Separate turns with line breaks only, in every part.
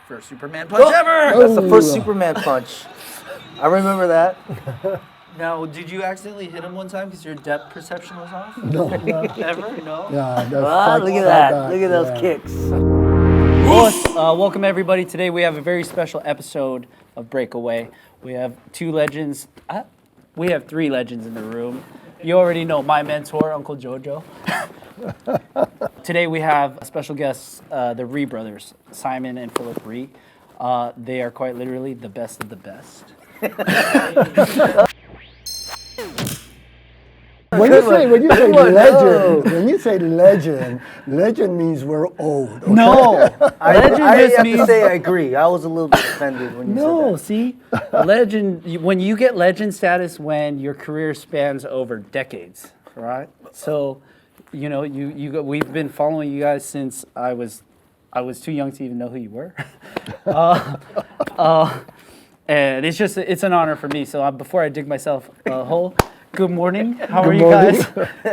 First Superman punch ever!
That's the first Superman punch. I remember that.
Now, did you accidentally hit him one time because your depth perception was off?
No.
Ever? No?
Yeah,
Look at that. Look at those kicks.
Welcome everybody. Today we have a very special episode of Breakaway. We have two legends. We have three legends in the room. You already know my mentor, Uncle Jojo. Today we have special guests, the Rhee brothers, Simon and Phillip Rhee. They are quite literally the best of the best.
When you say legend means we're old. Okay?
No,
I
legend
have
just means
to say I agree. I was a little bit offended when you said that.
no. See, legend. When you get legend status, when your career spans over decades, right? So, you know, we've been following you guys since I was too young to even know who you were. And it's an honor for me. So before I dig myself a hole. Good morning. How are you guys?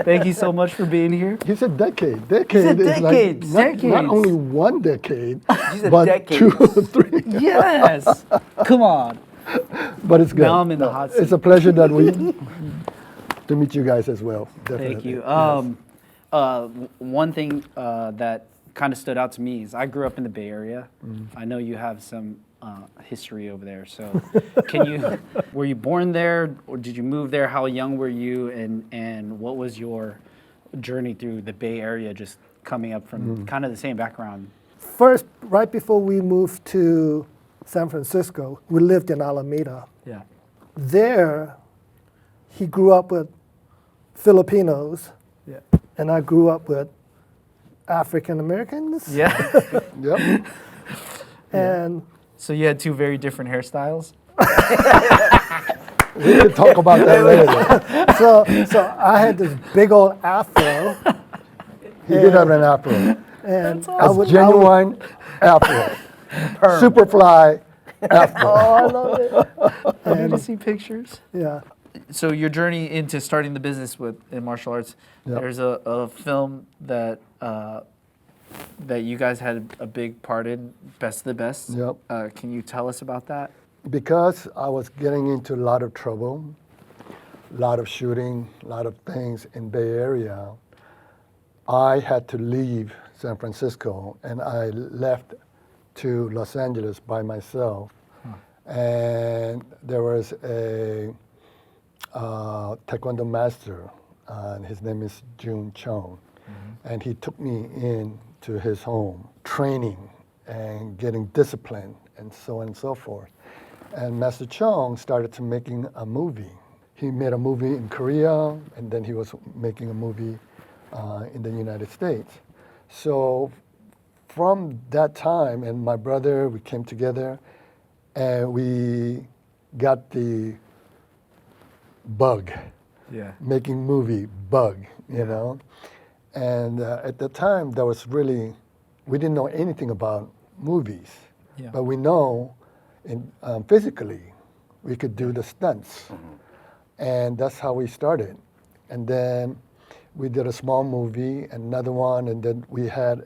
Thank you so much for being here.
He said decade.
said
is
decades.
like not only one decade,
said
but
decades.
2 or 3.
Yes. Come on.
But it's good.
Now I'm in the hot seat.
It's a pleasure that to meet you guys as well. Definitely.
Thank you.
Yes.
One thing that kind of stood out to me is I grew up in the Bay Area. I know you have some history over there. So, were you born there, or did you move there? How young were you, and what was your journey through the Bay Area, just coming up from kind of the same background?
First, right before we moved to San Francisco, we lived in Alameda.
Yeah.
There, he grew up with Filipinos,
Yeah.
and I grew up with African Americans.
Yeah.
Yep.
And
So you had two very different hairstyles?
We can talk about that later.
so I had this big old afro.
He did have an afro.
And
A genuine afro. Superfly afro.
I love it.
Did you see pictures?
Yeah.
So your journey into starting the business in martial arts,
Yep.
there's a film that you guys had a big part in, Best of the Best.
Yep.
Can you tell us about that?
Because I was getting into a lot of trouble, a lot of shooting, a lot of things in Bay Area, I had to leave San Francisco, and I left to Los Angeles by myself. And there was a Taekwondo master, and his name is Jun Chong. And he took me in to his home, training and getting discipline and so on and so forth. And Master Chong started to making a movie. He made a movie in Korea, and then he was making a movie in the United States. So from that time, and my brother, we came together, and we got the bug, making movie bug, you know. And at the time, we didn't know anything about movies, but we know physically we could do the stunts. And that's how we started. And then we did a small movie, another one, and then we had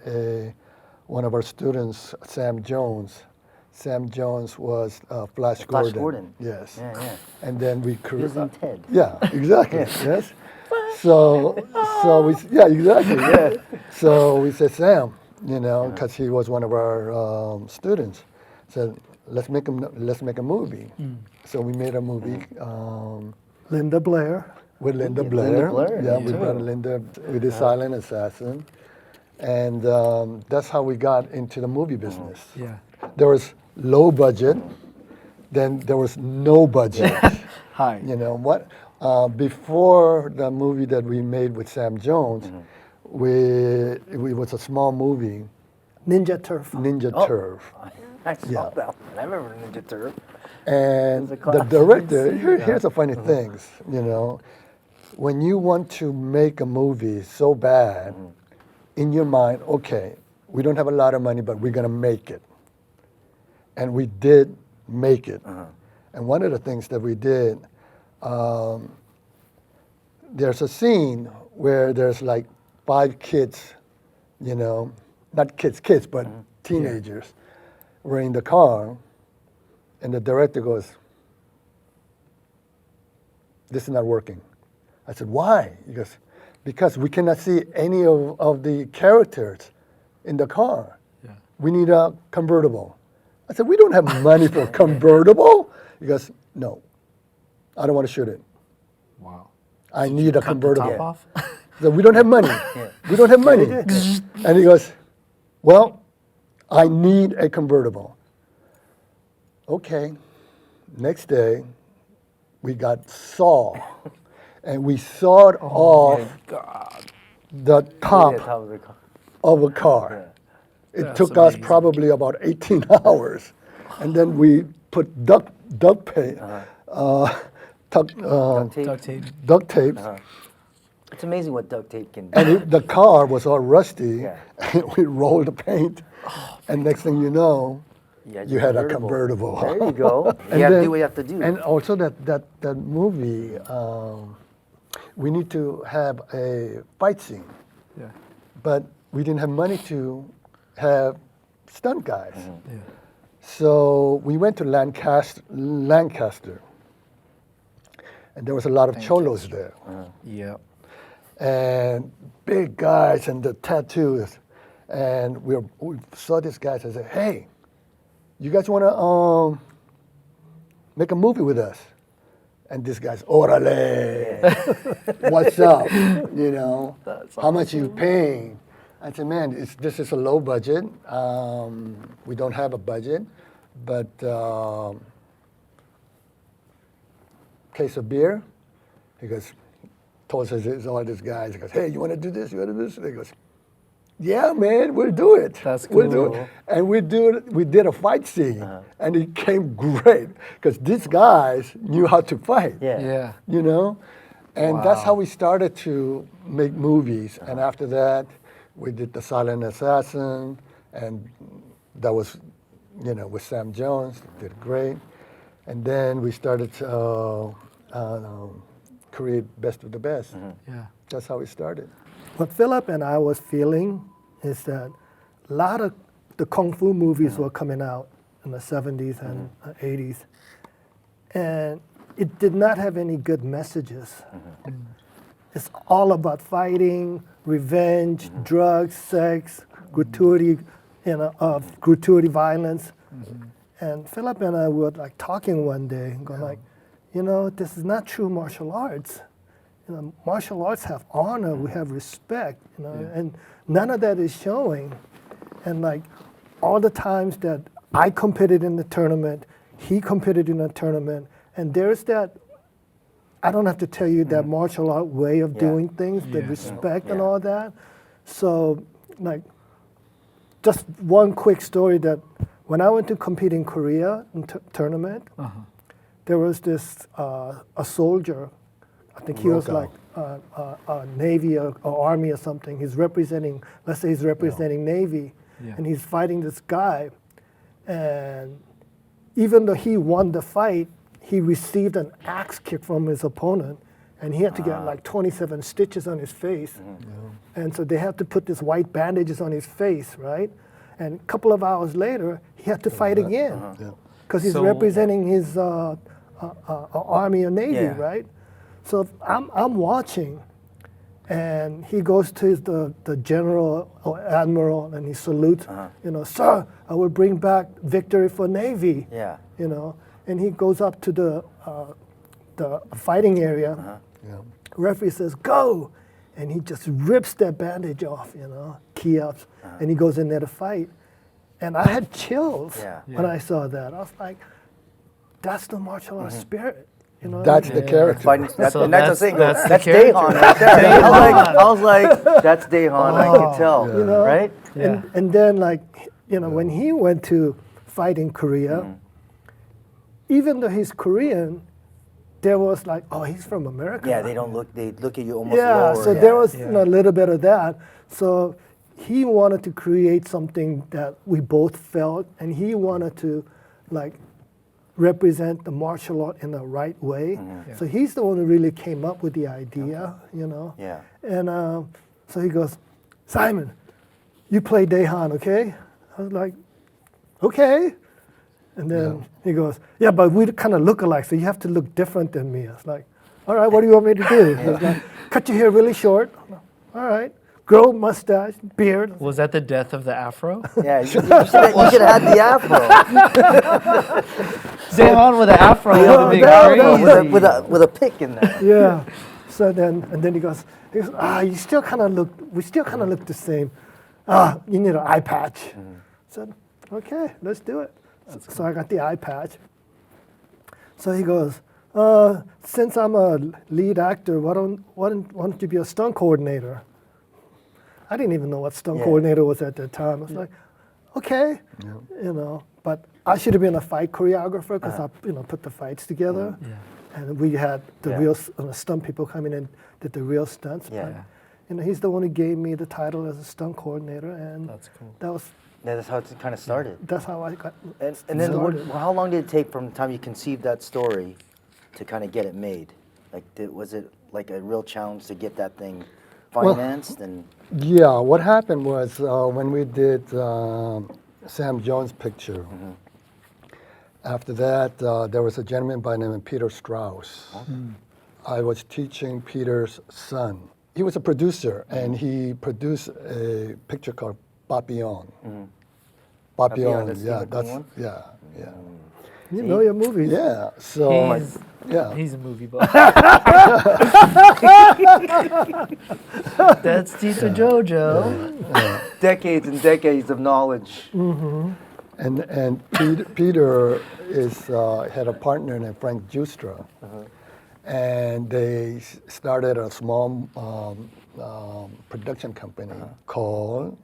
one of our students, Sam Jones. Sam Jones was Flash Gordon. Yes.
Yeah.
And then we
Liz and Ted.
Yeah, exactly. Yes. So exactly. Yeah. So we said, Sam, you know, because he was one of our students, said, let's make a movie. So we made a movie.
Linda Blair.
With Linda
Yeah,
Blair.
Linda Blair,
Yeah,
me
we
too.
brought Linda. We did Silent Assassin, and that's how we got into the movie business.
Yeah.
There was low budget, then there was no budget.
Hi.
You know what? Before the movie that we made with Sam Jones, it was a small movie,
Ninja Turf.
Ninja Turf.
I saw that one. I remember Ninja Turf.
And
It's a
the
classic.
director, here's the funny things, you know, when you want to make a movie so bad, in your mind, okay, we don't have a lot of money, but we're gonna make it. And we did make it. And one of the things that we did, there's a scene where there's like 5 kids, you know, not kids, but teenagers. we're in the car, and the director goes, "This is not working." I said, "Why?" He goes, "Because we cannot see any of the characters in the car.
Yeah.
We need a convertible." I said, "We don't have money for a convertible." He goes, "No, I don't want to shoot it.
Wow.
I need a
Cut the
convertible."
top off?
So we don't have money. We don't have money. And he goes, "Well, I need a convertible." Okay. Next day, we got saw, and we sawed off the top
Yeah, top of the car.
of a car. It
That's
took us
amazing.
probably about 18 hours, and then we put duct tape,
Duct tape.
Duct tape.
duct tapes,
It's amazing what duct tape can do.
and the car was all rusty.
Yeah.
And we rolled the paint, and next thing you know,
Yeah,
you had a convertible.
There you go.
And
You have to
then-
do what you have to do.
And also that movie, we need to have a fight scene,
Yeah.
but we didn't have money to have stunt guys.
Yeah.
So we went to Lancaster, and there was a lot of cholos there,
Yeah.
and big guys and the tattoos, and we saw these guys and said, "Hey, you guys want to make a movie with us?" And this guy's, "Orale, what's up? You know, how much you paying?" I said, "Man, this is a low budget. We don't have a budget, but case of beer." He goes, told us all these guys. He goes, "Hey, you want to do this? You want to do this?" And he goes, "Yeah, man, we'll do it.
That's
We'll do
cool.
it." And we did a fight scene, and it came great because these guys knew how to fight.
Yeah.
Yeah.
You know, and that's
Wow.
how we started to make movies. And after that, we did The Silent Assassin, and that was, with Sam Jones. Did great. And then we started to create Best of the Best.
Yeah.
That's how we started.
What Philip and I was feeling is that a lot of the kung fu movies were coming out in the 70s and 80s, and it did not have any good messages. It's all about fighting, revenge, drugs, sex, gratuity, gratuity violence. And Philip and I were like talking one day, and going like, this is not true martial arts. Martial arts have honor, we have respect, and none of that is showing. And like all the times that I competed in the tournament, he competed in a tournament, and there's that, I don't have to tell you that martial art way of doing things, the respect and all that. So like, just one quick story that when I went to compete in Korea in tournament, there was this, a soldier, I think he was like a Navy or Army or something. He's representing, let's say he's representing Navy, and he's fighting this guy. And even though he won the fight, he received an axe kick from his opponent, and he had to get like 27 stitches on his face. And so they had to put this white bandages on his face, right? And a couple of hours later, he had to fight again because he's
So-
representing his Army or Navy,
Yeah.
right? So I'm watching, and he goes to the general or admiral, and he salutes, "Sir, I will bring back victory for Navy."
Yeah.
And he goes up to the fighting area.
Yeah.
Referee says, "Go," and he just rips that bandage off, key ups, and he goes in there to fight. And I had chills
Yeah.
when I saw that. I was like, "That's the martial arts spirit."
That's the character.
Fighting, that's,
So
and that's,
that's-
the thing.
that's the
That's
character.
Daehan right there. I was like, that's Daehan. I could tell. Right?
Yeah.
And then like, when he went to fight in Korea, even though he's Korean, there was like, oh, he's from America.
Yeah, they look at you almost
Yeah,
lower.
so there was a little bit of that. So he wanted to create something that we both felt, and he wanted to like represent the martial art in the right way. So he's the one who really came up with the idea,
Yeah.
And so he goes, "Simon, you play Daehan, okay?" I was like, okay. And then he goes, yeah, but we kind of look alike, so you have to look different than me. I was like, all right, what do you want me to do? He was like, cut your hair really short. All right. Grow mustache, beard.
Was that the death of the afro?
Yeah, you should have had the afro.
Zehan with the afro would have been crazy.
with a pick in there.
Yeah. So then he goes, we still kind of look the same. You need an eye patch. I said, okay, let's do it. So I got the eye patch. So he goes, since I'm a lead actor, why don't you be a stunt coordinator? I didn't even know what stunt coordinator was at that time. I was like, okay, but I should have been a fight choreographer because I put the fights together. And we had the real stunt people coming in, did the real stunts.
Yeah.
But, he's the one who gave me the title as a stunt coordinator, and
That's cool.
That's how it kind of started.
That's how I got.
And then how long did it take from the time you conceived that story to kind of get it made? Like, was it like a real challenge to get that thing financed?
Yeah, what happened was when we did Sam Jones' picture, after that, there was a gentleman by the name of Peter Strauss. I was teaching Peter's son. He was a producer, and he produced a picture called Papillon. Papillon,
that's the
yeah,
King
that's,
one?
yeah.
You know your movies.
Yeah, so,
He's a movie buff. That's Tito Jojo.
Decades and decades of knowledge.
And Peter had a partner named Frank Justra, and they started a small production company called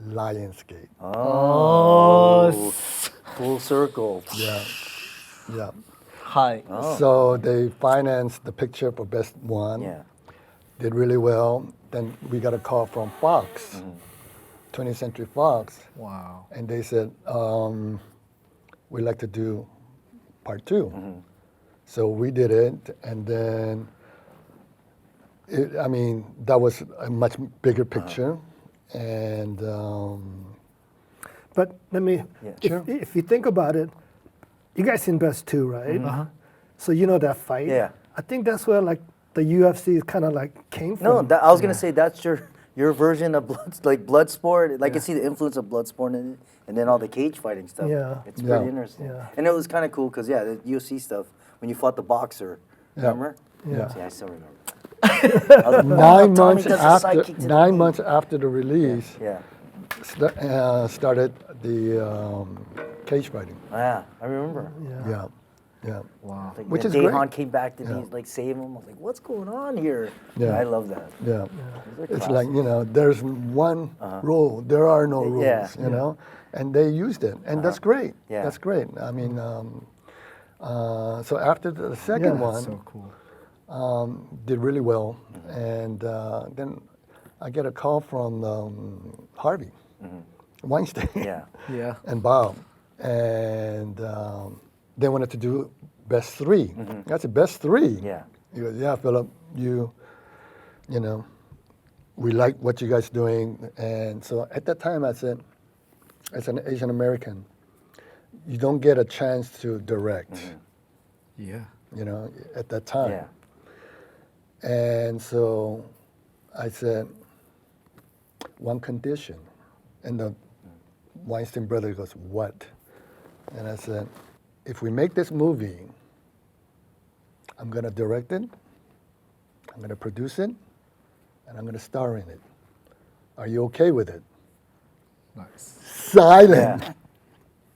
Lionsgate.
Oh, full circle.
Yeah.
Hi.
So they financed the picture for Best One.
Yeah.
Did really well. Then we got a call from Fox, 20th Century Fox.
Wow.
And they said, we'd like to do part 2. So we did it, and then, that was a much bigger picture. And
But let me, if you think about it, you guys seen Best 2, right? So you know that fight?
Yeah.
I think that's where like the UFC kind of like came from.
No, I was gonna say that's your version of blood sport. Like I see the influence of blood sport in it, and then all the cage fighting stuff.
Yeah.
It's pretty interesting.
Yeah.
And it was kind of cool because the UFC stuff when you fought the boxer, remember?
Yeah.
See, I still remember. I was like,
9 months after the release,
Yeah.
started the cage fighting.
Yeah, I remember.
Yeah.
Wow.
Like,
Which
when
is great.
Dehan came back to save him. I was like, what's going on here?
Yeah.
I love that.
Yeah.
Those are
It's
classics.
like, there's one rule. There are no rules,
Yeah.
you know? And they used it. And that's great.
Yeah.
That's great. I mean, so after the second one,
So cool.
did really well. And then I get a call from Harvey Weinstein
Yeah.
and Bob. And they wanted to do Best 3. That's a Best 3.
Yeah.
He goes, yeah, Phillip, we like what you guys doing. And so at that time I said, as an Asian American, you don't get a chance to direct,
Yeah.
at that time.
Yeah.
And so I said, one condition. And the Weinstein brother goes, what? And I said, if we make this movie, I'm going to direct it, I'm going to produce it, and I'm going to star in it. Are you okay with it?
Nice.
Silent.
Yeah.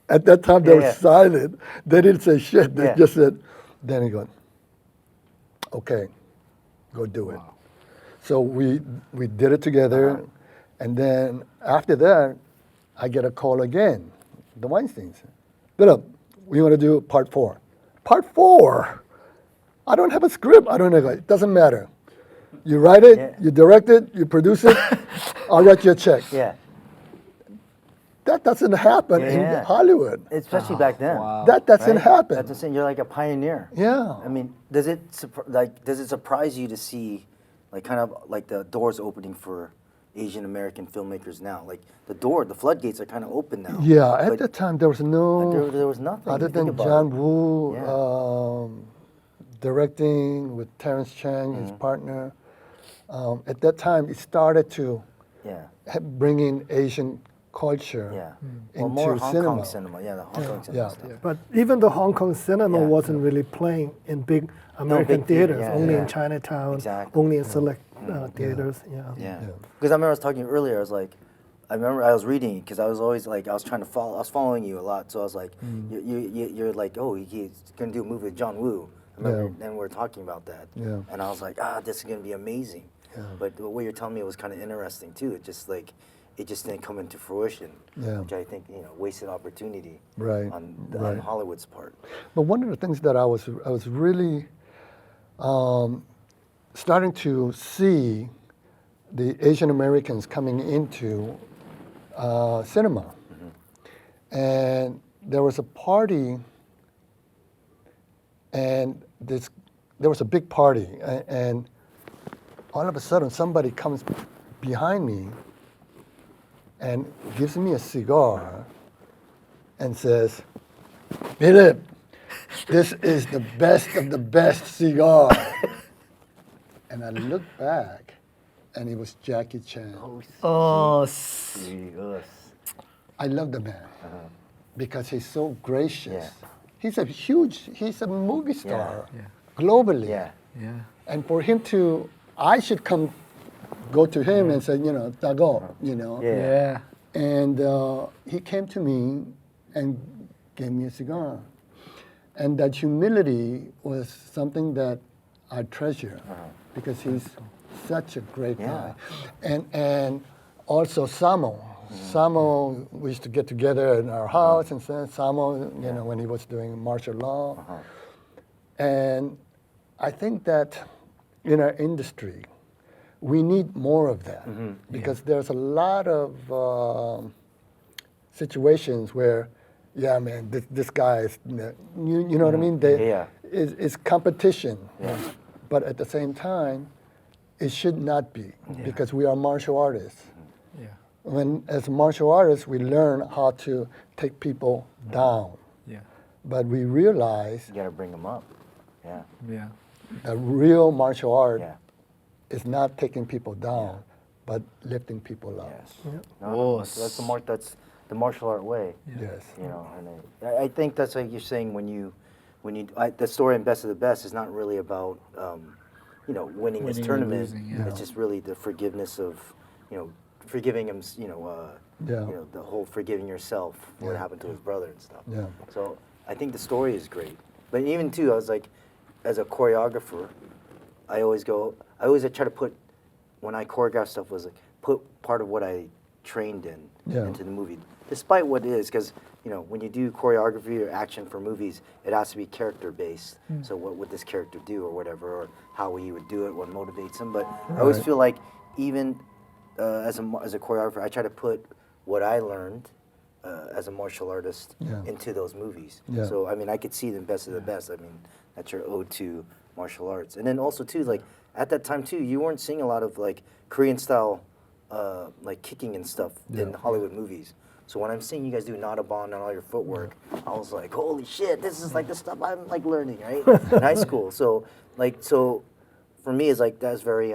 At that time, they
Yeah,
were
yeah.
silent. They didn't say shit. They
Yeah.
just said, then he goes, okay, go do it.
Wow.
So we did it together. And then after that, I get a call again, the Weinsteins. Phillip, we want to do part 4. Part 4? I don't have a script. I don't know. It doesn't matter. You write it,
Yeah.
you direct it, you produce it, I'll write you a check.
Yeah.
That doesn't happen
Yeah.
in Hollywood.
Especially back then.
Wow.
That doesn't
right?
happen.
That's insane. You're like a pioneer.
Yeah.
I mean, does it surprise you to see, like, kind of like the doors opening for Asian American filmmakers now? Like the floodgates are kind of open now.
Yeah, at
but
the time there was no,
there was nothing.
other
You think
than
about
John
it.
Woo
Yeah.
directing with Terrence Chang,
Mm-hmm.
his partner. At that time, it started to
Yeah.
bring in Asian culture
Yeah.
into
Well, more Hong
cinema.
Kong cinema. Yeah, the Hong Kong cinema
Yeah.
stuff.
But even the Hong Kong cinema
Yeah.
wasn't really playing in big American
big theater,
theaters,
yeah,
only
yeah.
in Chinatown,
Exactly.
only in select theaters. Yeah.
Yeah. Because I remember I was talking earlier. I was like, I remember I was reading because I was always like I was trying to follow. I was following you a lot, so I was like, you're like, oh, he's gonna do a movie with John Woo. I remember, and we were talking about that.
Yeah.
And I was like, this is gonna be amazing. But what you're telling me was kind of interesting too. It just like, it just didn't come into fruition.
Yeah.
Which I think wasted opportunity.
Right,
On
right.
Hollywood's part.
But one of the things that I was really starting to see the Asian Americans coming into cinema, and there was a party, and there was a big party, and all of a sudden somebody comes behind me and gives me a cigar and says, "Philip, this is the best of the best cigar." And I looked back, and it was Jackie Chan.
Oh,
Yes.
I love the man because he's so gracious.
Yeah.
He's a movie star
Yeah.
globally.
Yeah.
yeah.
And for him I should go to him and say, Tago,
Yeah.
Yeah.
And he came to me and gave me a cigar. And that humility was something that I treasure because he's such a great guy. And also Samo. Samo, we used to get together in our house and say, Samo, when he was doing martial law. And I think that in our industry, we need more of that because there's a lot of situations where, yeah, man, this guy is, you know what I mean? It's competition. But at the same time, it should not be because we are martial artists.
Yeah.
As martial artists, we learn how to take people down.
Yeah.
But we realize
You gotta bring them up. Yeah.
Yeah.
that real martial art
Yeah.
is not taking people down, but lifting people up.
Yes.
Oh,
That's the martial art way.
Yes.
And I think that's like you're saying the story in Best of the Best is not really about winning this
Winning or
tournament.
losing, yeah.
It's just really the forgiveness of forgiving him. The whole forgiving yourself for what happened to his brother and stuff.
Yeah.
So I think the story is great. But even too, I was like, as a choreographer, I always try to put, when I choreograph stuff, was like put part of what I trained in into the movie, despite what it is, because when you do choreography or action for movies, it has to be character based. So what would this character do or whatever, or how he would do it, what motivates him. But I always feel like even as a choreographer, I try to put what I learned as a martial artist into those movies.
Yeah.
So I mean, I could see the Best of the Best. I mean, that's your ode to martial arts. And then also too, like at that time too, you weren't seeing a lot of like Korean style like kicking and stuff in Hollywood movies. So when I'm seeing you guys do Notabon and all your footwork, I was like, holy shit, this is like the stuff I'm like learning, right? In high school. So for me, it's like that's very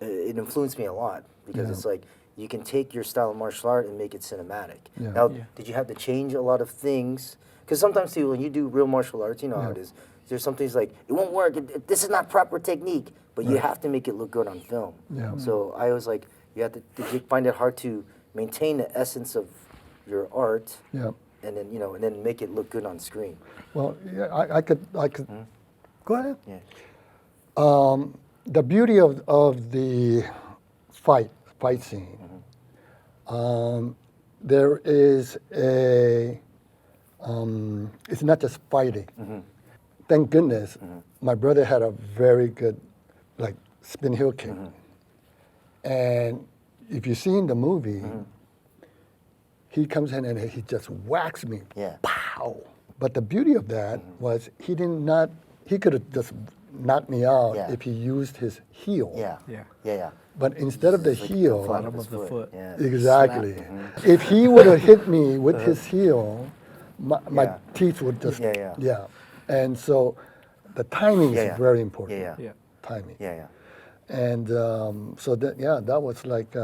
it influenced me a lot because it's like you can take your style of martial art and make it cinematic.
Yeah.
Now, did you have to change a lot of things? Because sometimes too, when you do real martial arts, you know how it is. There's some things like it won't work. This is not proper technique, but you have to make it look good on film.
Yeah.
So I was like, did you find it hard to maintain the essence of your art?
Yeah.
And then and then make it look good on screen.
Well, yeah, I could.
Go ahead.
Yeah.
The beauty of the fight scene. There is it's not just fighting. Thank goodness, my brother had a very good, spin heel kick. And if you see in the movie, he comes in and he just whacks me.
Yeah.
Pow! But the beauty of that was he could have just knocked me out if he used his heel.
Yeah.
Yeah.
Yeah. Yeah.
but instead of the
It's like
heel,
Bottom of the foot.
Yeah.
exactly. If he would have hit me with his heel, my
Yeah.
teeth would just
Yeah.
And so the timing
Yeah,
is
yeah.
very important.
Yeah,
Yeah.
Timing.
Yeah.
And so that was like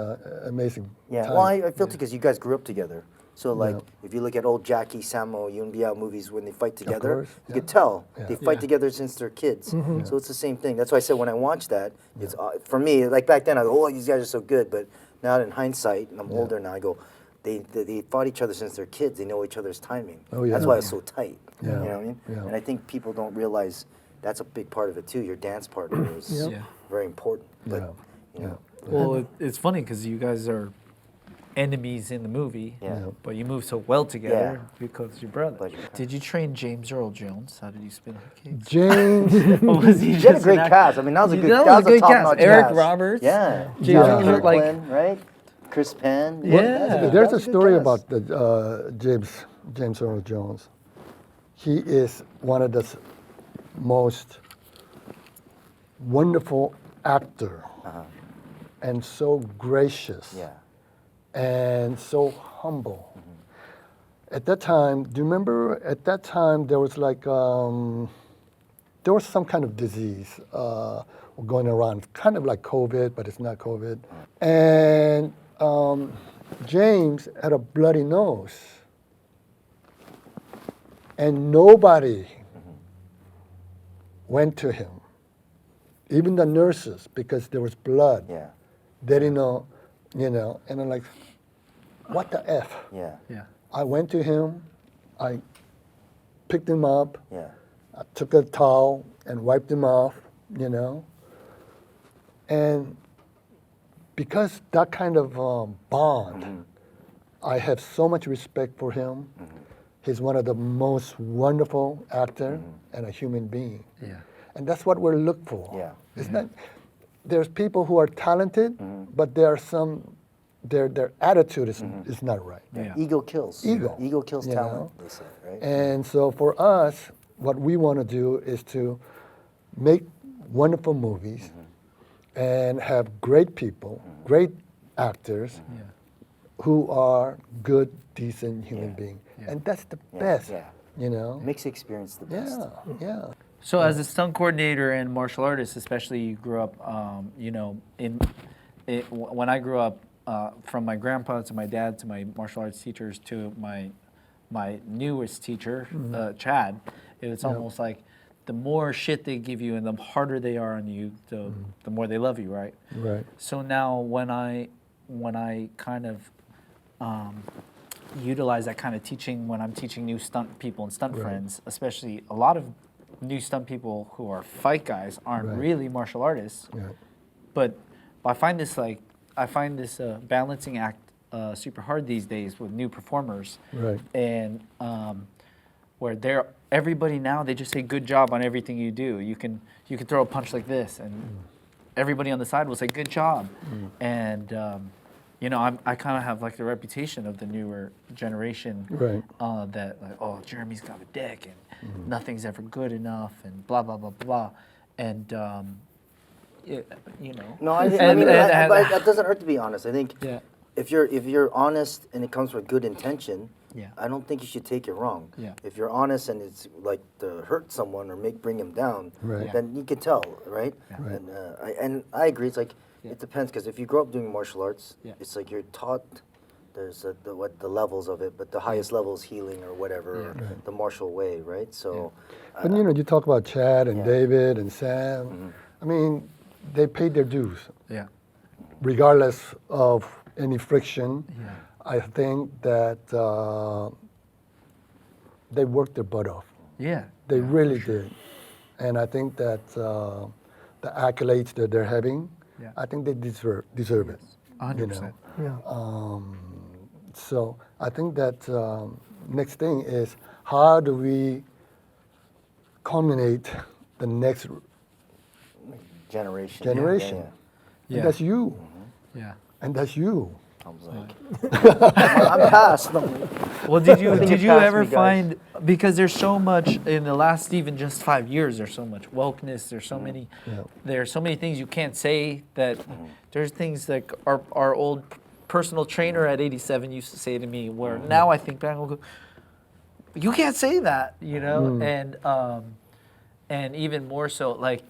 amazing.
Yeah.
time.
Well, I feel too because you guys grew up together. So like,
Yeah.
if you look at old Jackie, Samo, Yunbia movies when they fight together,
course,
you
yeah.
could tell
Yeah.
they fight
Yeah.
together since they're kids. So it's the same thing. That's why I said when I watched that, it's for me like back then I go, oh, these guys are so good. But now in hindsight, and I'm older now, I go, they fought each other since they're kids. They know each other's timing.
Oh, yeah.
That's why it's so tight.
Yeah.
You know what I mean?
Yeah.
And I think people don't realize that's a big part of it too. Your dance partner is
Yeah.
very important. But
Yeah.
you know,
Well, it's funny because you guys are enemies in the movie,
Yeah. Yeah.
but you move so well together
Yeah.
because you're brother.
Pleasure.
Did you train James Earl Jones? How did you spin hooky?
James.
Or was he
you had a
just
great
an
cast. I mean, that was a good.
That
That
was
was
a
a
good
top-notch
cast. Eric
cast.
Roberts.
Yeah.
James
John
Earl, like-
Kirkland, right? Chris Penn.
Yeah.
There's
That's
a
good
story
cast.
about the James Earl Jones. He is one of the most wonderful actor, and so gracious,
Yeah.
and so humble. At that time, do you remember? At that time, there was like there was some kind of disease going around, kind of like COVID, but it's not COVID. And James had a bloody nose, and nobody went to him, even the nurses, because there was blood.
Yeah.
They didn't know, and I'm like, what the F?
Yeah.
Yeah.
I went to him, I picked him up,
Yeah.
I took a towel and wiped him off, and because that kind of bond, I have so much respect for him. He's one of the most wonderful actor and a human being.
Yeah.
And that's what we're looking for.
Yeah.
It's not, there's people who are talented, but there are some, their attitude is not right.
Yeah.
Ego kills.
Ego.
Ego kills
You
talent,
know?
they say, right?
And so for us, what we want to do is to make wonderful movies and have great people, great actors
Yeah.
who are good, decent human beings.
Yeah.
And that's the
Yeah,
best,
yeah. Makes the experience the best.
Yeah.
So as a stunt coordinator and martial artist, especially you grew up, when I grew up, from my grandpa to my dad to my martial arts teachers to my newest teacher, Chad, it was almost like the more shit they give you and the harder they are on you, the more they love you, right?
Right.
So now when I kind of utilize that kind of teaching when I'm teaching new stunt people and stunt friends, especially a lot of new stunt people who are fight guys aren't
Right.
really martial artists,
Right.
but I find this balancing act super hard these days with new performers,
Right.
and where everybody now they just say good job on everything you do. You can throw a punch like this, and everybody on the side will say good job, and I kind of have like the reputation of the newer generation,
Right.
that like, oh, Jeremy's got a dick and nothing's ever good enough and blah blah blah blah, and
No, I mean,
And-
but that doesn't hurt to be honest. I think
Yeah.
if you're honest and it comes with good intention,
Yeah.
I don't think you should take it wrong.
Yeah.
If you're honest and it's like to hurt someone or bring him down,
Right. Yeah.
then you can tell, right?
Right.
And I agree. It's like it depends because if you grow up doing martial arts,
Yeah.
it's like you're taught. There's the levels of it, but the highest level is healing or whatever, or the martial way, right? So,
But you talk about Chad and
Yeah.
David and Sam. I mean, they paid their dues,
Yeah.
regardless of any friction.
Yeah.
I think that they worked their butt off.
Yeah.
They really did. And I think that the accolades that they're having,
Yeah.
I think they deserve it.
100%.
Yeah.
So I think that next thing is how do we culminate the next
generation.
generation?
Yeah.
Yeah.
And that's you.
Yeah.
And that's you.
I was like, I'm past.
Well, did
I think
did
it
you
passed
ever
me, guys.
find, because there's so much in the last even just 5 years, there's so much wokeness, there's so many
Yeah.
there's so many things you can't say that there's things like our old personal trainer at 87 used to say to me where now I think back, I'll go, you can't say that, you know, and even more so like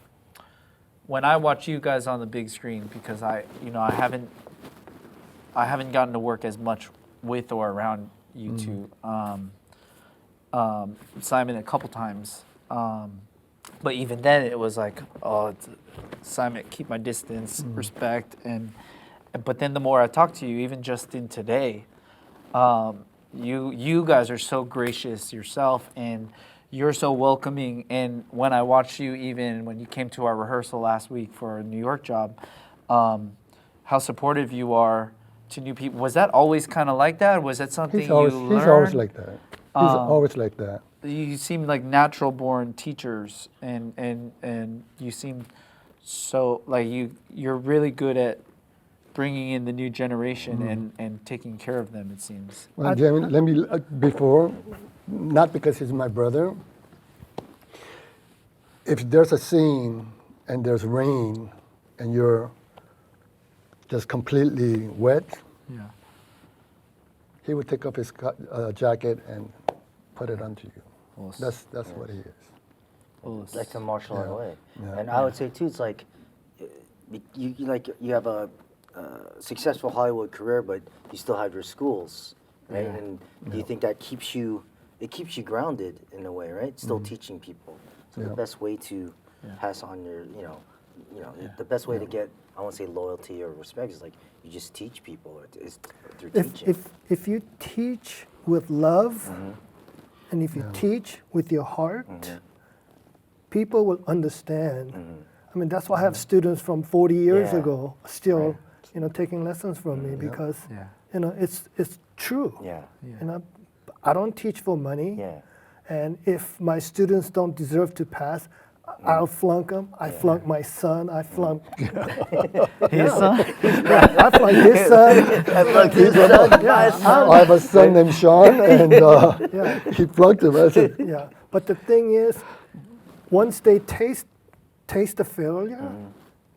when I watch you guys on the big screen, because I haven't gotten to work as much with or around you two. Simon a couple times, but even then it was like, oh, Simon, keep my distance, respect, but then the more I talk to you, even just in today, you guys are so gracious yourself, and you're so welcoming. And when I watched you, even when you came to our rehearsal last week for a New York job, how supportive you are to new people. Was that always kind of like that? Was that something
He's always like that. He's always like that.
You seem like natural born teachers, and you seem so like you're really good at bringing in the new generation and taking care of them, it seems.
Well, Jamie, let me, before, not because he's my brother, if there's a scene and there's rain and you're just completely wet,
Yeah.
he would take off his jacket and put it onto you.
Well,
That's what he is.
well,
Like the martial art way.
Yeah.
And I would say too, it's like you have a successful Hollywood career, but you still have your schools, right?
Yeah.
And do you think that keeps you grounded in a way, right? Still
Mm-hmm.
teaching people. So
Yeah.
the best way to pass on your, the best way to get, I won't say loyalty or respect, is like you just teach people. It's through teaching.
If you teach with love, and if you teach with your heart, people will understand. I mean, that's why I have students from 40 years
Yeah.
ago still, taking lessons from me because,
Yeah.
it's true.
Yeah.
I don't teach for money.
Yeah.
And if my students don't deserve to pass, I'll flunk them. I flunk my son. I flunk.
His son?
I flunk his son.
I have a son named Sean, and
Yeah.
he flunked him. I said,
Yeah. But the thing is, once they taste the failure,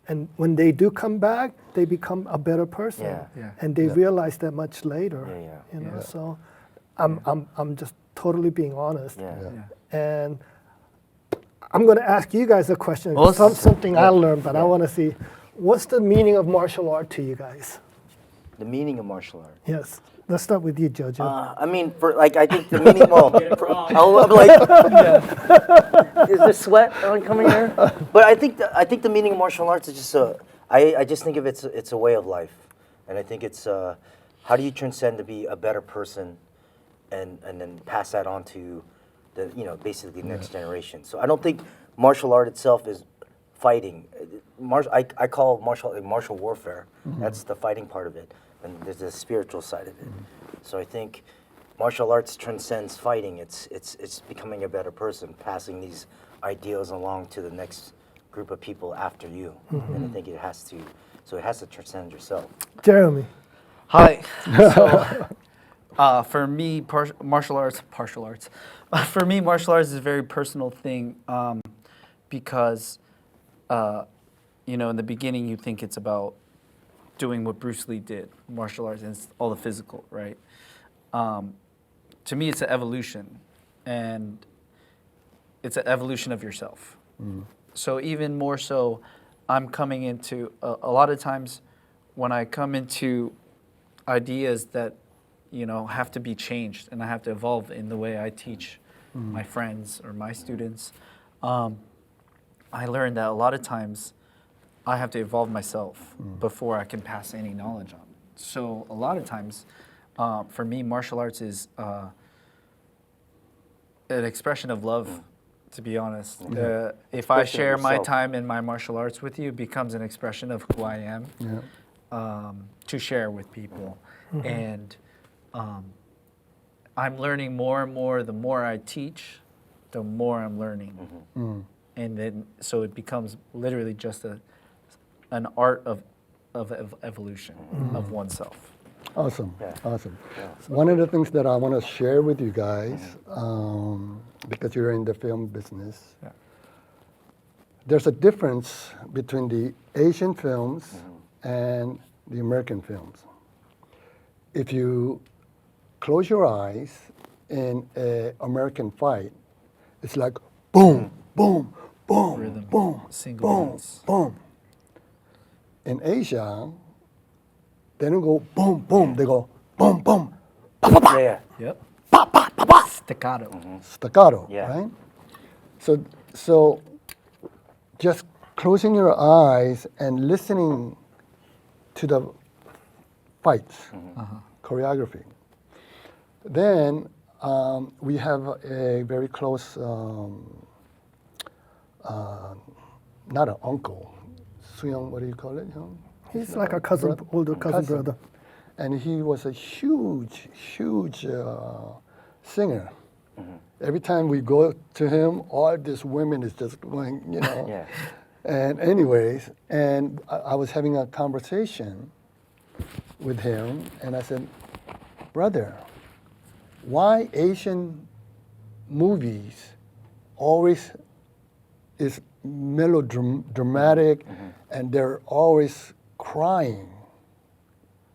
and when they do come back, they become a better person.
Yeah.
Yeah.
And they realize that much later.
Yeah.
So I'm just totally being honest.
Yeah.
Yeah.
And I'm going to ask you guys a question.
Well,
Something I learned, but I want to see, what's the meaning of martial art to you guys?
The meaning of martial art.
Yes. Let's start with you, Jojo.
I mean, I think the meaning. Well, I'm like, is there sweat coming here? But I think the meaning of martial arts is just I just think of it's a way of life, and I think it's how do you transcend to be a better person, and then pass that on to the basically the next generation. So I don't think martial art itself is fighting. I call martial warfare. That's the fighting part of it. And there's the spiritual side of it. So I think martial arts transcends fighting. It's becoming a better person, passing these ideals along to the next group of people after you. And I think it has to transcend yourself.
Jeremy.
Hi. So, for me, martial arts. For me, martial arts is a very personal thing because, in the beginning, you think it's about doing what Bruce Lee did, martial arts, and it's all the physical, right? To me, it's an evolution, and it's an evolution of yourself. So even more so, I'm coming into, a lot of times when I come into ideas that, have to be changed, and I have to evolve in the way I teach my friends or my students, I learned that a lot of times I have to evolve myself before I can pass any knowledge on. So a lot of times, for me, martial arts is an expression of love, to be honest. If I share my time in my martial arts with you, it becomes an expression of who I am to share with people. And I'm learning more and more. The more I teach, the more I'm learning. And then, so it becomes literally just an art of evolution of oneself.
Awesome,
Yeah.
awesome.
Yeah.
One of the things that I want to share with you guys, because you're in the film business,
Yeah.
there's a difference between the Asian films and the American films. If you close your eyes in an American fight, it's like boom, boom, boom,
Rhythm,
boom,
single
boom,
beats.
boom. In Asia, they don't go boom, boom. They go boom, boom,
Yeah.
Yep.
pa, pa, pa, pa.
Staccato.
Staccato,
Yeah.
right? So just closing your eyes and listening to the fights, choreography. Then we have a very close, not an uncle, Suyong, what do you call it?
He's like a cousin, older cousin brother.
And he was a huge, huge singer. Every time we go to him, all these women is just going,
Yeah.
And anyways, and I was having a conversation with him, and I said, brother, why Asian movies always is melodramatic and they're always crying,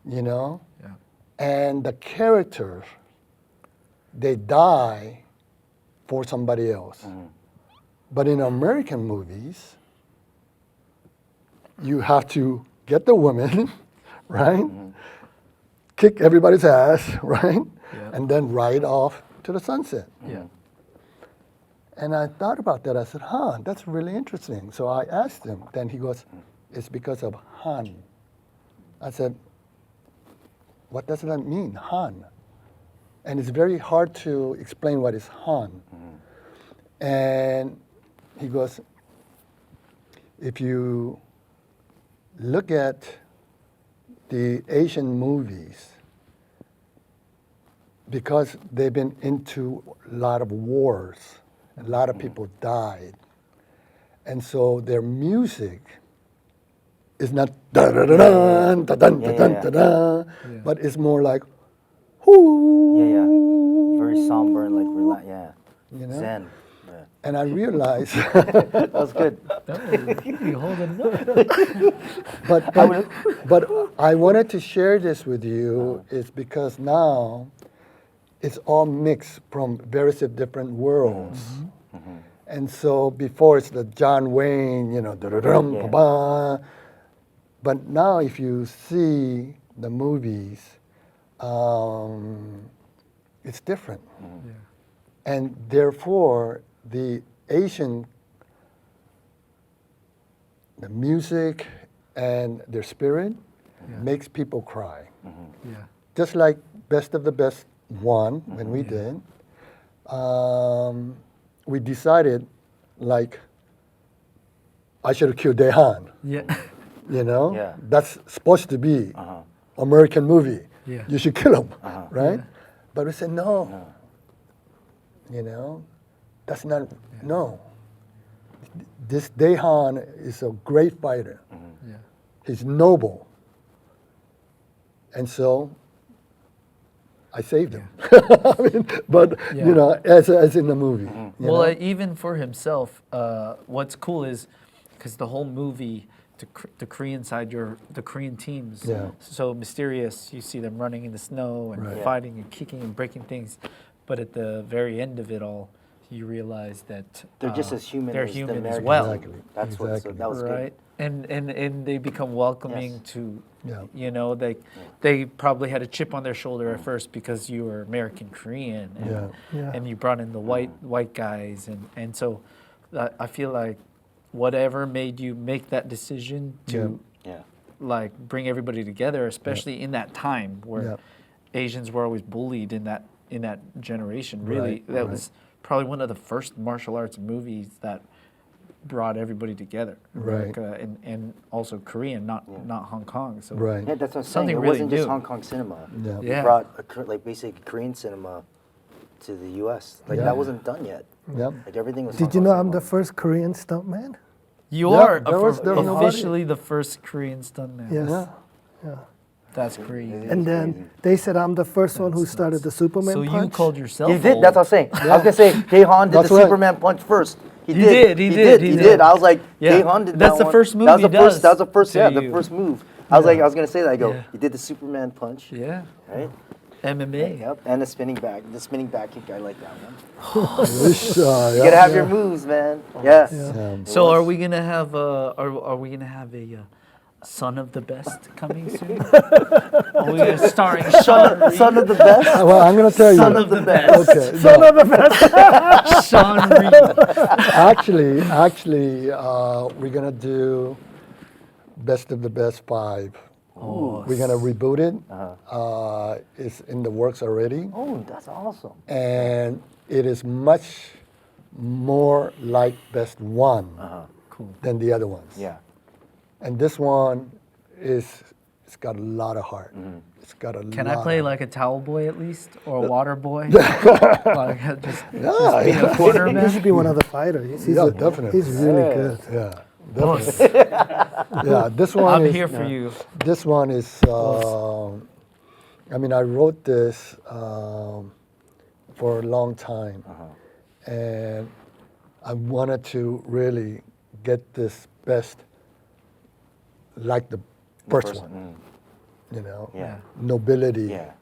Yeah.
and the characters, they die for somebody else. But in American movies, you have to get the woman, right? Kick everybody's ass, right?
Yeah.
And then ride off to the sunset.
Yeah.
And I thought about that. I said, that's really interesting. So I asked him. Then he goes, it's because of Han. I said, what does that mean, Han? And it's very hard to explain what is Han. And he goes, if you look at the Asian movies, because they've been into a lot of wars, a lot of people died. And so their music is not da da da da da da da da, but it's more like, whoo.
Yeah. Very somber and like relax. Yeah.
You know?
Zen. Yeah.
And I realized,
That was good.
You holding it up?
but I wanted to share this with you is because now it's all mixed from various different worlds. And so before it's the John Wayne, da-da-dum,
Yeah.
ba-ba. But now if you see the movies, it's different.
Yeah.
And therefore, the Asian, the music and their spirit makes people cry.
Yeah.
Just like Best of the Best one, when we did, we decided, like, I should have killed Daehan.
Yeah.
Yeah.
That's supposed to be American movie.
Yeah.
You should kill him, right?
Yeah.
But we said, no. That's not, no. This Daehan is a great fighter.
Yeah.
He's noble. And so I saved him. I mean, but,
Yeah.
as in the movie. you
Well,
know?
even for himself, what's cool is because the whole movie, the Korean side, the Korean teams,
Yeah.
so mysterious. You see them running in the snow and
Right.
Yeah.
fighting and kicking and breaking things, but at the very end of it all, you realize that
They're just as human
they're
as the
human as
Americans.
well,
Exactly.
That's what. So
Exactly.
that was
right? And they become welcoming
Yes.
to,
Yeah.
they probably had a chip on their shoulder at first because you were American Korean, and,
Yeah.
Yeah.
and you brought in the white guys, and so I feel like whatever made you make that decision to
Yeah.
good. Yeah.
like bring everybody together, especially in that time where
Yeah.
Asians were always bullied in that generation. Really,
Right,
that
right.
was probably one of the first martial arts movies that brought everybody together.
Right.
America and also Korean, not Hong Kong. So
Right.
Yeah, that's what I'm saying.
Something
It
really
wasn't just
new.
Hong Kong cinema.
Yeah.
We
Yeah.
brought like basically Korean cinema to the U.S. Like
Yeah.
that wasn't done yet.
Yep.
Like everything was.
Did
Hong
you
Kong
know I'm
cinema.
the first Korean stuntman?
you
Yeah,
are
there was nobody.
officially the first Korean stuntman.
Yes.
Yeah.
Yeah.
That's crazy.
And then they said I'm the first one who started the Superman
So you
punch.
called yourself
He did.
old.
That's what I'm saying. I was gonna say Dae-Han did
That's
the
right.
Superman punch first. He
He
did.
did.
He did. I was like,
Yeah.
Dae-Han did
That's
that
the
one.
first move
That was
he
the first.
does
That was the first.
to
Yeah,
you.
the first move. I was like, I was gonna say that. I go,
Yeah.
you did the Superman punch,
Yeah.
right?
MMA.
Yep. And the spinning back kick. I like that one.
Wish,
You gotta have your moves, man. Yeah.
So are we gonna have are we gonna have a Son of the Best coming soon? Are we gonna starring Sean Reed?
Son of the best.
Well, I'm going to tell you.
Son of the Best.
Okay.
Son of the best.
Sean Reed.
Actually, we're going to do Best of the Best 5.
Oh,
We're going to reboot it. It's in the works already.
Oh, that's awesome.
And it is much more like Best One
cool.
than the other ones.
Yeah.
And this one it's got a lot of heart. It's got a
Can
lot
I play
of,
like a towel boy at least, or a water boy? Like, just be a corner
He
man.
should be one of the fighters. He's
Yeah, definitely.
He's really good.
Yeah, definitely. Yeah, this one
I'm
is,
here for you.
This one is, I mean, I wrote this for a long time. And I wanted to really get this best like the first one. You know,
Yeah.
nobility,
Yeah.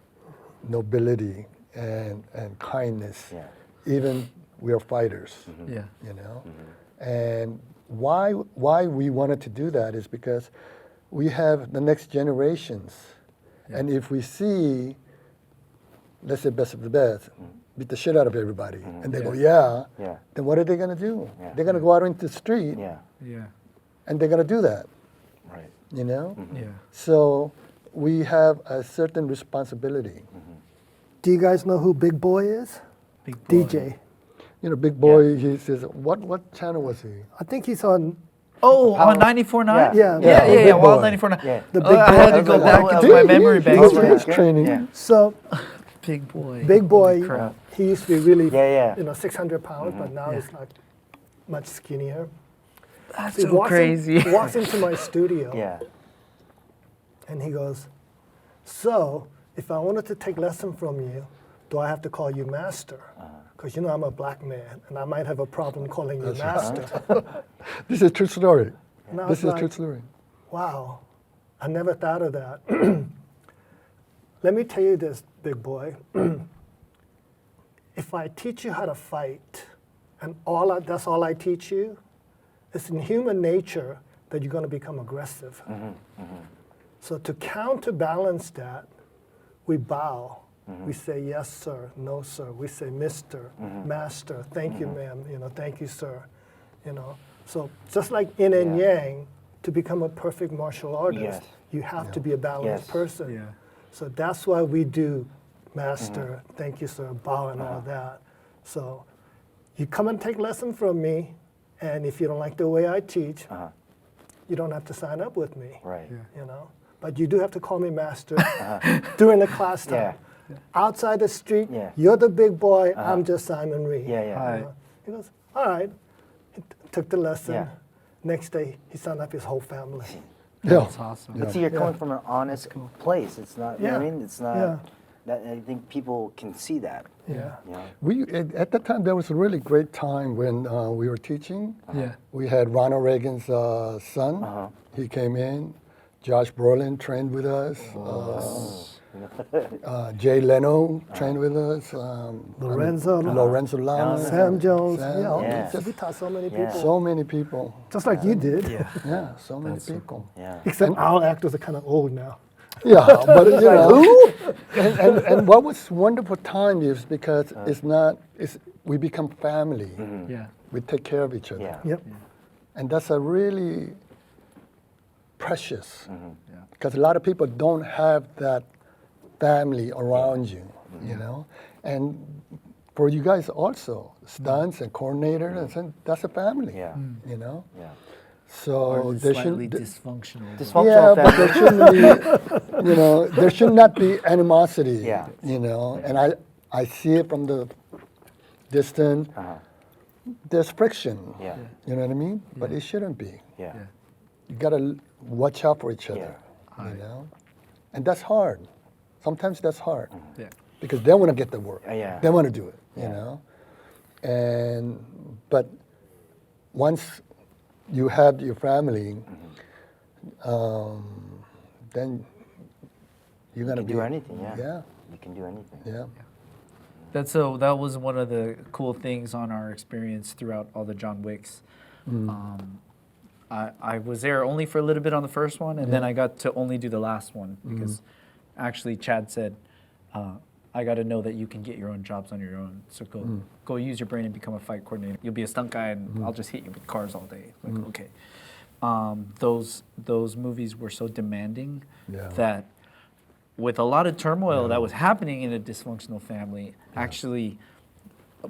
nobility and kindness.
Yeah.
Even we are fighters.
Yeah.
You know, and why we wanted to do that is because we have the next generations, and if we see, let's say best of the best, beat the shit out of everybody, and they go
Yeah.
then what are they gonna do?
Yeah.
They're gonna go out into the street,
Yeah.
Yeah.
and they're gonna do that.
Right.
You know,
Yeah.
so we have a certain responsibility.
Do you guys know who Big Boy is?
Big boy.
DJ.
You know, Big Boy. He says, what channel was he?
I think he's on
Oh,
Power-
on 94.9?
Yeah.
Yeah,
Big
yeah, Wild
boy.
94.9.
Yeah.
The
Oh,
big
I had
boy.
to go
I was
back
like,
into
oh,
my
he-
memory
he
bank.
was
for
great.
that.
Training.
Yeah.
So
Big boy.
Big Boy,
crap.
he used to be really,
Yeah.
600 pounds, but now he's like much skinnier.
That's
He
so
walks
crazy.
walks into my studio
Yeah.
and he goes, "So, if I wanted to take lesson from you, do I have to call you master? Because you know I'm a black man and I might have a problem calling you master."
This is a true story.
And I
This
was
is a true
like,
story.
wow, I never thought of that. Let me tell you this, Big Boy. If I teach you how to fight, and that's all I teach you, it's in human nature that you're going to become aggressive. So to counterbalance that, we bow. We say, yes, sir, no, sir. We say, mister, master, thank you, ma'am, thank you, sir. So just like yin and yang, to become a perfect martial artist,
Yes.
you have to be a balanced
Yes.
person.
Yeah.
So that's why we do master, thank you, sir, bow and all that. So you come and take lesson from me, and if you don't like the way I teach, you don't have to sign up with me.
Right.
But you do have to call me master during the class time.
Yeah.
Outside the street,
Yeah.
you're the big boy, I'm just Simon Rhee.
Yeah.
Hi.
He goes, all right. He took the lesson.
Yeah.
Next day, he signed up his whole family.
Yeah.
That's awesome.
But see, you're coming from an honest place. It's not. You know what I mean? It's not.
Yeah.
That I think people can see that.
Yeah.
You know?
We at that time there was a really great time when we were teaching.
Yeah.
We had Ronald Reagan's son. He came in. Josh Brolin trained with us. Jay Leno trained with us.
Lorenzo,
Lorenzo Lamas.
Sam Jones.
Sam,
Yeah,
yeah.
we taught so many
Yeah.
people.
So many people.
Just like you did.
Yeah, so many people.
Yeah.
Except our actors are kind of old now.
Yeah, but you know, and what was wonderful time is because we become family.
Yeah.
We take care of each other.
Yeah.
Yep.
And that's a really precious, because a lot of people don't have that family around you, you know. And for you guys also, stunts and coordinators, and that's a family,
Yeah.
you know.
Yeah.
So
Or
there
slightly
shouldn't,
dysfunctional.
Dysfunctional
but
family.
there shouldn't be, you know, there should not be animosity,
Yeah.
you know. And I see it from the distance. There's friction,
Yeah.
you know what I mean? But it shouldn't be.
Yeah.
You gotta watch out for each other,
Yeah.
you know. And that's hard. Sometimes that's hard.
Yeah.
Because they want to get the work.
Yeah.
They want to do it, you
Yeah.
know. But once you have your family, then you're gonna
can
be
do anything, yeah.
Yeah,
You can do anything.
yeah.
That was one of the cool things on our experience throughout all the John Wicks. I was there only for a little bit on the first one, and then I got to only do the last one because actually Chad said, I got to know that you can get your own jobs on your own. So go use your brain and become a fight coordinator. You'll be a stunt guy, and I'll just hit you with cars all day. Like, okay. Those movies were so demanding that with a lot of turmoil that was happening in a dysfunctional family, actually,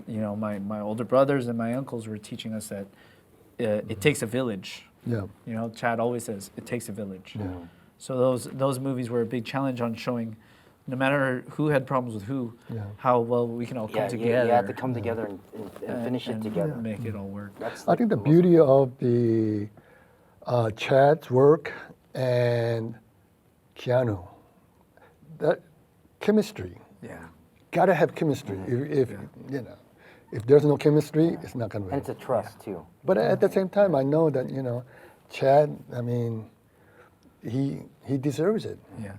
you know, my older brothers and my uncles were teaching us that it takes a village.
Yeah.
You know, Chad always says it takes a village. So those movies were a big challenge on showing, no matter who had problems with who, how well we can all come together.
You have to come together and finish it together.
Make it all work.
That's
I think the beauty of the Chad's work and Keanu, that chemistry.
Yeah.
Gotta have chemistry. If you know, if there's no chemistry, it's not gonna work.
And it's a trust too.
But at the same time, I know that Chad. I mean, he deserves it.
Yeah.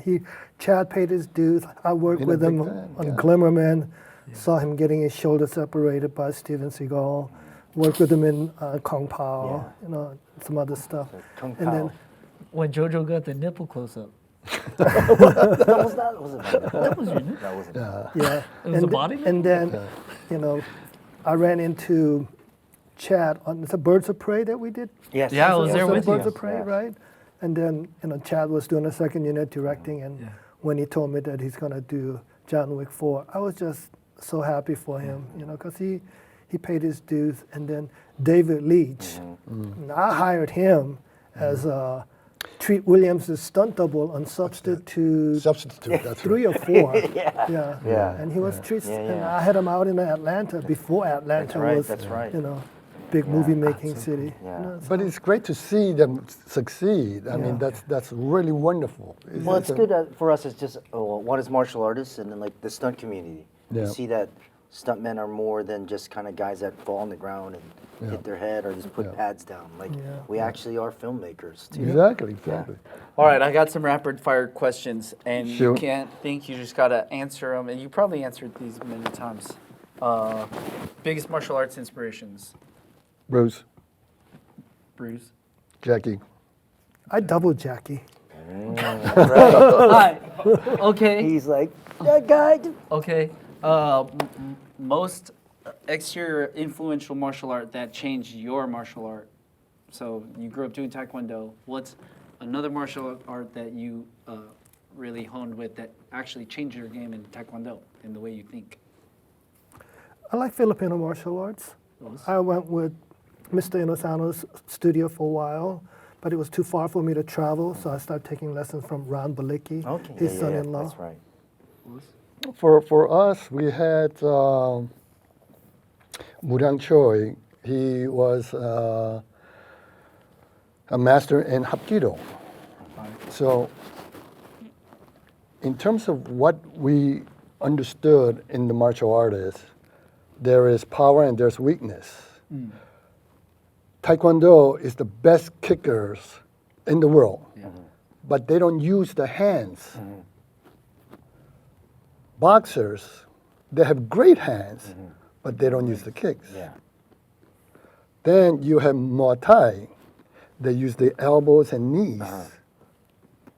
Yeah, Chad paid his dues. I worked
In
with
a
him
big time,
on
yeah.
Glimmerman. Saw him getting his shoulder separated by Steven Seagal. Worked with him in Kung Pao. You know, some other stuff.
Kung
And
Pao.
then
When JoJo got the nipple close up.
That wasn't that was your That wasn't.
yeah,
It was a body?
And then, you know, I ran into Chad on the Birds of Prey that we did.
Yes.
Yeah, I was there
Also
with you.
Birds of Prey,
Yeah.
right? And then, you know, Chad was doing a second unit directing, and when he told me that he's gonna do John Wick 4, I was just so happy for him, you know, because he paid his dues. And then David Leach, and I hired him as Treat Williams' stunt double on Substitute
Substitute. That's
3
right.
or 4.
Yeah.
And he was Treat,
Yeah,
and
yeah.
I had him out in Atlanta before Atlanta
That's right,
was,
that's right.
you know, big movie making city.
Yeah.
You know,
But it's great to see them succeed. I mean, that's really wonderful.
Well, it's good for us as just one as martial artists, and then like the stunt community.
Yeah.
You see that stuntmen are more than just kind of guys that fall on the ground and hit their head or just put pads down. Like we actually are filmmakers too.
Exactly.
All right, I got some rapid fire questions, and you
Sure.
can't think, you just gotta answer them. And you probably answered these many times. Biggest martial arts inspirations?
Bruce,
Bruce?
Jackie.
I doubled Jackie.
Hi. Okay.
He's like that guy.
Okay. Most exterior influential martial art that changed your martial art. So you grew up doing Taekwondo. What's another martial art that you really honed with that actually changed your game in Taekwondo in the way you think?
I like Filipino martial arts. I went with Mr. Inosano's studio for a while, but it was too far for me to travel, so I started taking lessons from Ron Balicki,
Okay.
his
yeah,
son-in-law.
That's right.
For us, we had Murang Choi. He was a master in Hapkido. So in terms of what we understood in the martial arts, there is power and there's weakness. Taekwondo is the best kickers in the world, but they don't use the hands. Boxers, they have great hands, but they don't use the kicks.
Yeah.
Then you have Muay Thai, they use the elbows and knees.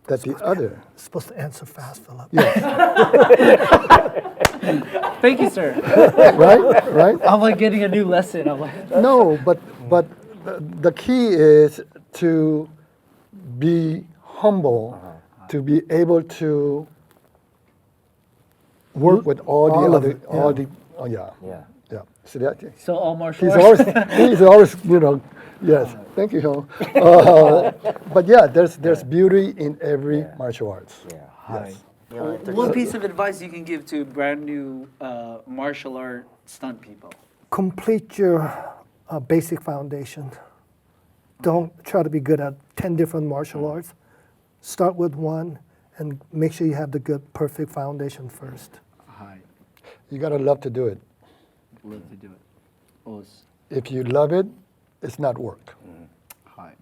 That's the other.
Supposed to answer fast, Philip.
Thank you, sir.
Right?
I'm like getting a new lesson. I'm like,
No, but the key is to be humble, to be able to work with all
of
the
it,
Yeah.
So that,
so all martial
he's
arts.
always, yes. Thank you, Hill. But yeah, there's beauty in every martial arts.
Yeah.
Yes.
You know,
One piece of advice you can give to brand new martial art stunt people.
Complete your basic foundation. Don't try to be good at 10 different martial arts. Start with one and make sure you have the good, perfect foundation first.
Hi.
You gotta love to do it.
Love to do it. Os.
If you love it, it's not work.
Hi.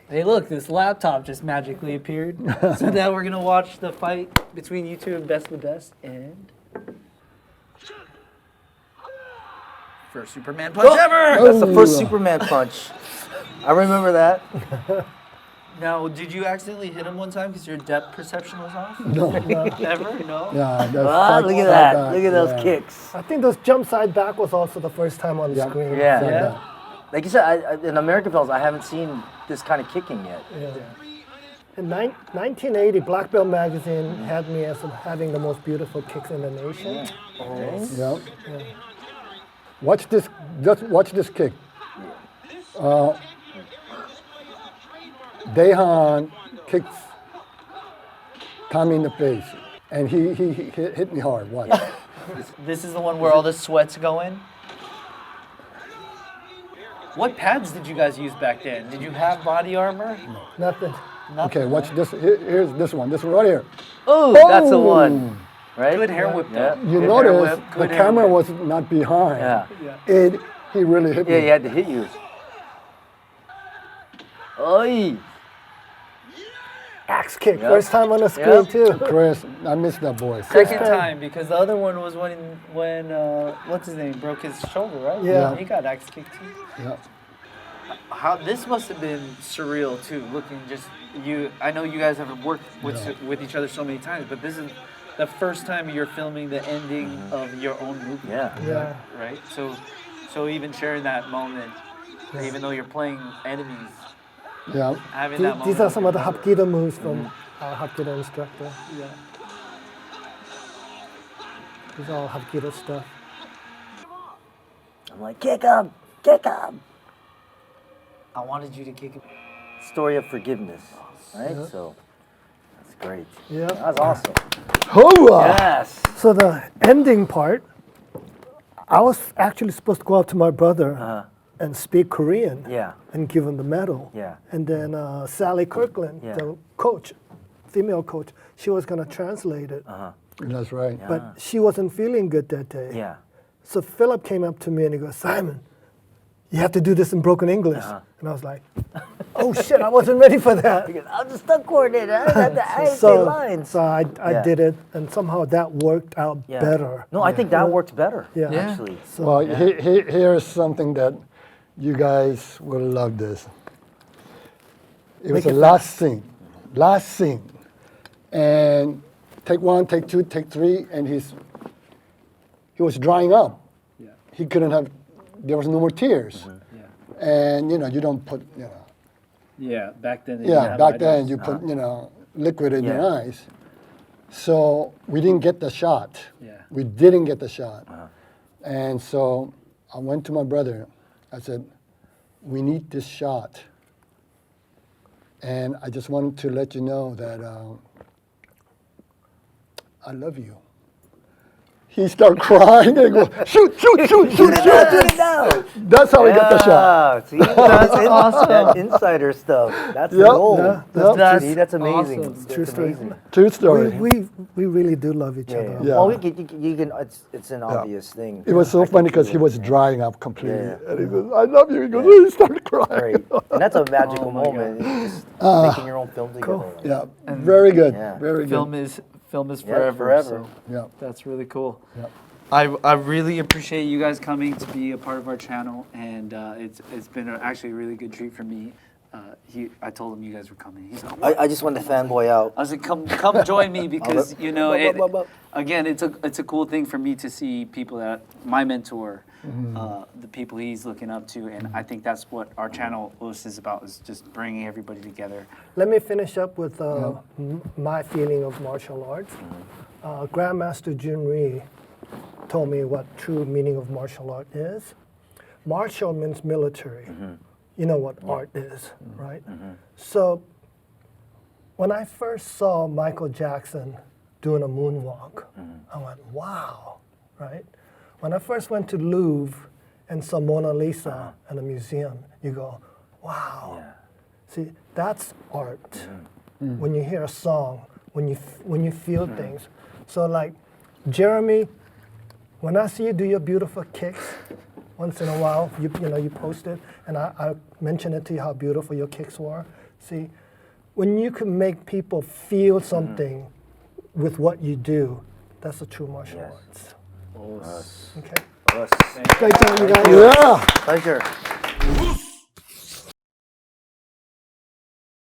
Hey, look, this laptop just magically appeared. So now we're gonna watch the fight between you two and Best of the Best and first Superman punch ever.
That's the first Superman punch. I remember that.
Now, did you accidentally hit him one time because your depth perception was off?
No.
Ever? No.
Yeah, that's
Ah, look at that. Look at those kicks.
I think those jump side back was also the first time on the
Yeah.
screen.
Yeah.
Yeah.
Like you said, in American films, I haven't seen this kind of kicking yet.
Yeah. In 1980, Black Belt Magazine had me as having the most beautiful kicks in the nation.
Yeah. Watch this. Just watch this kick. Dahan kicks Tommy in the face, and he hit me hard. Watch.
This is the one where all the sweat's going. What pads did you guys use back then? Did you have body armor?
Nothing.
Okay, watch this. Here's this one. This one right here.
Oh, that's the one. Right?
Good hair whip though.
Yeah.
You
Good hair
notice
whip.
the
good hair
camera
whip.
was not behind.
Yeah.
He really hit
Yeah,
me.
he had to hit you. Oy.
Axe kick.
Yep.
First time on the screen,
Yep.
too.
Chris, I missed that boy.
Second time, because the other one was when what's his name broke his shoulder, right?
Yeah.
He got axe kicked too.
Yeah.
How this must have been surreal too. Looking just you, I know you guys have worked with each other so many times, but this is the first time you're filming the ending of your own movie.
Yeah.
Yeah.
Right. So even sharing that moment, even though you're playing enemies,
Yeah.
having that moment.
These are some of the Hapkido moves from our Hapkido instructor.
Yeah.
These are all Hapkido stuff.
I'm like, kick him! Kick him!
I wanted you to kick it.
Story of forgiveness. Right? So, that's great.
Yeah.
That's awesome.
Hoa!
Yes!
So the ending part, I was actually supposed to go up to my brother and speak Korean
Yeah.
and give him the medal.
Yeah.
And then Sally Kirkland,
Yeah.
the coach, female coach, she was going to translate it.
That's right.
But she wasn't feeling good that day.
Yeah.
So Philip came up to me and he goes, Simon, you have to do this in broken English. And I was like, oh shit, I wasn't ready for that.
Because I'm the stunt coordinator. I ain't say
So,
lines.
so I
Yeah.
did it, and somehow that worked out
Yeah.
better.
No, I think that worked better.
Yeah. Yeah.
Actually.
So,
Well, here's something that you guys will love this. It was
Make
the
it
last scene. And take one, take two, take three, and he was drying up.
Yeah.
He couldn't have, there was no more tears.
Yeah.
And, you don't put,
Yeah. Back then. they didn't
yeah,
have
back
eyedrops.
then you put, liquid in your
Yeah.
eyes. So we didn't get the shot.
Yeah.
We didn't get the shot. And so I went to my brother. I said, we need this shot. And I just wanted to let you know that I love you. He started crying and go, shoot. That's how we got the shot.
See, that's awesome. That insider stuff. That's the
Yep.
goal.
Yeah.
See, that's amazing.
awesome.
That's
True story.
amazing.
True story.
we really do love each other.
Yeah.
Well, you can. It's an obvious thing.
It was so
I can
funny because
feel
he
it,
was
yeah.
drying up completely.
Yeah.
And he goes, I love you. He goes, oh, he started crying.
Great. And that's a magical
Oh my
moment. It's just making your own film together.
Cool.
Yeah, very good.
Yeah.
Very good.
Film is
Yeah,
forever.
forever.
So
Yeah.
that's really cool.
Yeah.
I really appreciate you guys coming to be a part of our channel, and it's been actually a really good treat for me. I told him you guys were coming. He's like,
I just wanted to fanboy out.
I was like, come join me because
But-
again, it's a cool thing for me to see people that my mentor, the people he's looking up to, and I think that's what our channel is about, is just bringing everybody together.
Let me finish up with my feeling of martial arts. Grandmaster Jun Rhee told me what true meaning of martial art is. Martial means military. You know what art is, right? So when I first saw Michael Jackson doing a moonwalk, I went, wow, right? When I first went to Louvre and saw Mona Lisa in a museum, you go, wow. See, that's art. When you hear a song, when you feel things. So like Jeremy, when I see you do your beautiful kicks, once in a while, you know, you post it, and I mention it to you how beautiful your kicks were. See, when you can make people feel something with what you do, that's a true martial arts.
Us.
Okay.
Us.
Great job, you guys.
Yeah.
Pleasure.